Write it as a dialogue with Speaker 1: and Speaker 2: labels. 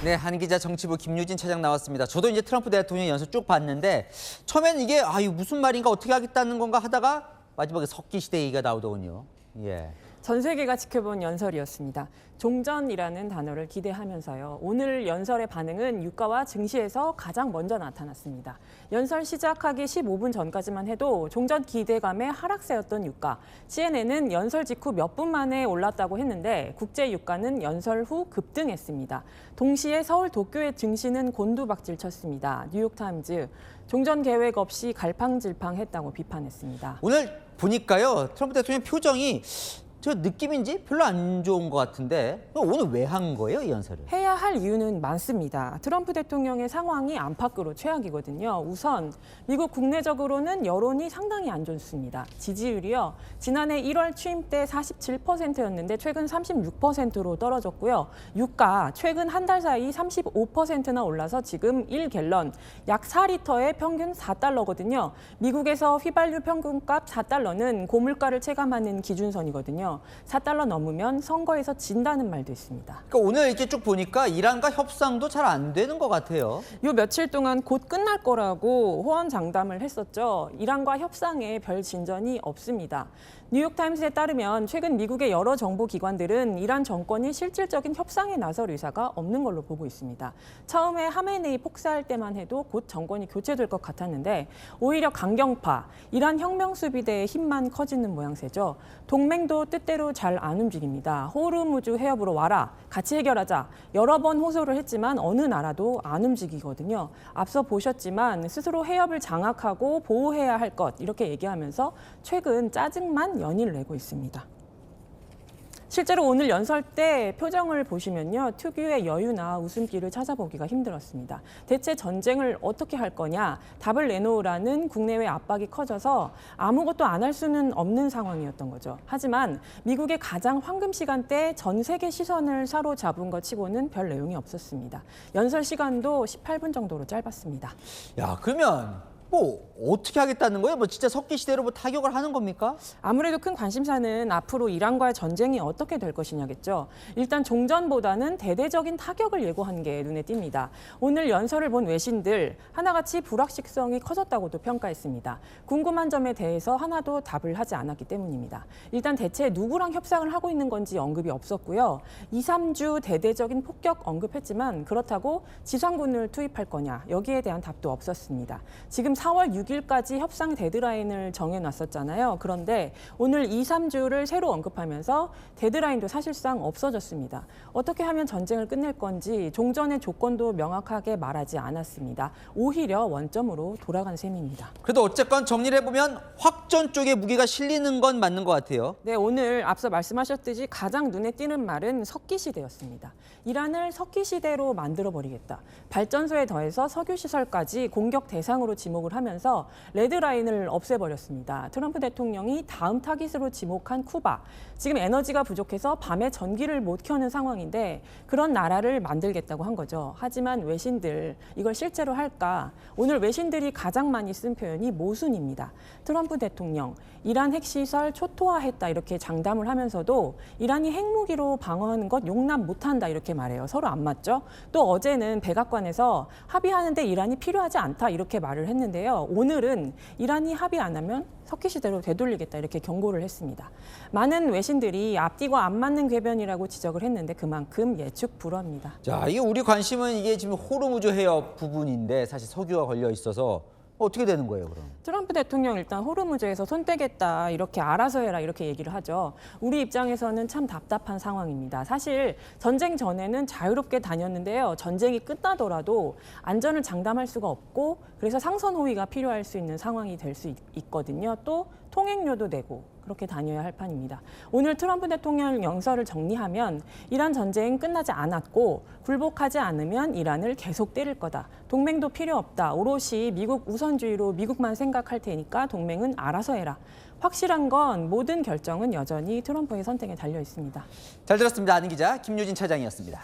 Speaker 1: 네, 한 기자 정치부 김유진 차장 나왔습니다. 저도 이제 트럼프 대통령 연설 쭉 봤는데 처음에는 이게 이거 무슨 말인가 어떻게 하겠다는 건가 하다가 마지막에 석기시대 얘기가 나오더군요. 예.
Speaker 2: 전 세계가 지켜본 연설이었습니다. 종전이라는 단어를 기대하면서요. 오늘 연설의 반응은 유가와 증시에서 가장 먼저 나타났습니다. 연설 시작하기 15분 전까지만 해도 종전 기대감의 하락세였던 유가. CNN은 연설 직후 몇 분 만에 올랐다고 했는데 국제 유가는 연설 후 급등했습니다. 동시에 서울 도쿄의 증시는 곤두박질 쳤습니다. 뉴욕타임즈, 종전 계획 없이 갈팡질팡했다고 비판했습니다.
Speaker 1: 오늘 보니까요, 트럼프 대통령 표정이 저 느낌인지 별로 안 좋은 것 같은데 오늘 왜 한 거예요, 이 연설을?
Speaker 2: 해야 할 이유는 많습니다. 트럼프 대통령의 상황이 안팎으로 최악이거든요. 우선 미국 국내적으로는 여론이 상당히 안 좋습니다. 지지율이요. 지난해 1월 취임 때 47%였는데 최근 36%로 떨어졌고요. 유가 최근 한 달 사이 35%나 올라서 지금 1갤런 약 4리터에 평균 4달러거든요. 미국에서 휘발유 평균값 4달러는 고물가를 체감하는 기준선이거든요. 4달러 넘으면 선거에서 진다는 말도 있습니다.
Speaker 1: 그러니까 오늘 이렇게 쭉 보니까 이란과 협상도 잘 안 되는 것 같아요.
Speaker 2: 요 며칠 동안 곧 끝날 거라고 호언장담을 했었죠. 이란과 협상에 별 진전이 없습니다. 뉴욕타임스에 따르면 최근 미국의 여러 정보기관들은 이란 정권이 실질적인 협상에 나설 의사가 없는 걸로 보고 있습니다. 처음에 하메네이 폭사할 때만 해도 곧 정권이 교체될 것 같았는데 오히려 강경파, 이란 혁명수비대의 힘만 커지는 모양새죠. 동맹도 뜻대로 잘 안 움직입니다. 호르무즈 해협으로 와라, 같이 해결하자. 여러 번 호소를 했지만 어느 나라도 안 움직이거든요. 앞서 보셨지만 스스로 해협을 장악하고 보호해야 할 것 이렇게 얘기하면서 최근 짜증만 연이를 내고 있습니다. 실제로 오늘 연설 때 표정을 보시면요. 특유의 여유나 웃음기를 찾아보기가 힘들었습니다. 대체 전쟁을 어떻게 할 거냐, 답을 내놓으라는 국내외 압박이 커져서 아무것도 안 할 수는 없는 상황이었던 거죠. 하지만 미국의 가장 황금 시간대 전 세계 시선을 사로잡은 것 치고는 별 내용이 없었습니다. 연설 시간도 18분 정도로 짧았습니다.
Speaker 1: 야, 그러면 어떻게 하겠다는 거예요? 진짜 석기 시대로 타격을 하는 겁니까?
Speaker 2: 아무래도 큰 관심사는 앞으로 이란과의 전쟁이 어떻게 될 것이냐겠죠. 일단 종전보다는 대대적인 타격을 예고한 게 눈에 띕니다. 오늘 연설을 본 외신들 하나같이 불확실성이 커졌다고도 평가했습니다. 궁금한 점에 대해서 하나도 답을 하지 않았기 때문입니다. 일단 대체 누구랑 협상을 하고 있는 건지 언급이 없었고요. 2, 3주 대대적인 폭격 언급했지만 그렇다고 지상군을 투입할 거냐, 여기에 대한 답도 없었습니다. 지금 4월 6일까지 협상 데드라인을 정해놨었잖아요. 그런데 오늘 2, 3주를 새로 언급하면서 데드라인도 사실상 없어졌습니다. 어떻게 하면 전쟁을 끝낼 건지 종전의 조건도 명확하게 말하지 않았습니다. 오히려 원점으로 돌아간 셈입니다.
Speaker 1: 그래도 어쨌건 정리를 해보면 확전 쪽에 무게가 실리는 건 맞는 것 같아요.
Speaker 2: 네, 오늘 앞서 말씀하셨듯이 가장 눈에 띄는 말은 석기시대였습니다. 이란을 석기시대로 만들어버리겠다. 발전소에 더해서 석유시설까지 공격 대상으로 지목을 하면서 레드라인을 없애버렸습니다. 트럼프 대통령이 다음 타깃으로 지목한 쿠바. 지금 에너지가 부족해서 밤에 전기를 못 켜는 상황인데 그런 나라를 만들겠다고 한 거죠. 하지만 외신들 이걸 실제로 할까? 오늘 외신들이 가장 많이 쓴 표현이 모순입니다. 트럼프 대통령 이란 핵시설 초토화했다 이렇게 장담을 하면서도 이란이 핵무기로 방어하는 것 용납 못한다 이렇게 말해요. 서로 안 맞죠? 또 어제는 백악관에서 합의하는데 이란이 필요하지 않다 이렇게 말을 했는데요. 오늘은 이란이 합의 안 하면 석기시대로 되돌리겠다 이렇게 경고를 했습니다. 많은 외신들이 앞뒤가 안 맞는 궤변이라고 지적을 했는데 그만큼 예측 불허입니다.
Speaker 1: 자, 이게 우리 관심은 이게 지금 호르무즈 해협 부분인데 사실 석유가 걸려 있어서 어떻게 되는 거예요, 그럼?
Speaker 2: 트럼프 대통령 일단 호르무즈에서 손 떼겠다 이렇게 알아서 해라 이렇게 얘기를 하죠. 우리 입장에서는 참 답답한 상황입니다. 사실 전쟁 전에는 자유롭게 다녔는데요. 전쟁이 끝나더라도 안전을 장담할 수가 없고 그래서 상선 호위가 필요할 수 있는 상황이 될 수 있거든요. 또 통행료도 내고 그렇게 다녀야 할 판입니다. 오늘 트럼프 대통령 연설을 정리하면 이란 전쟁 끝나지 않았고 굴복하지 않으면 이란을 계속 때릴 거다. 동맹도 필요 없다. 오롯이 미국 우선주의로 미국만 생각할 테니까 동맹은 알아서 해라. 확실한 건 모든 결정은 여전히 트럼프의 선택에 달려 있습니다.
Speaker 1: 잘 들었습니다. 아는 기자 김유진 차장이었습니다.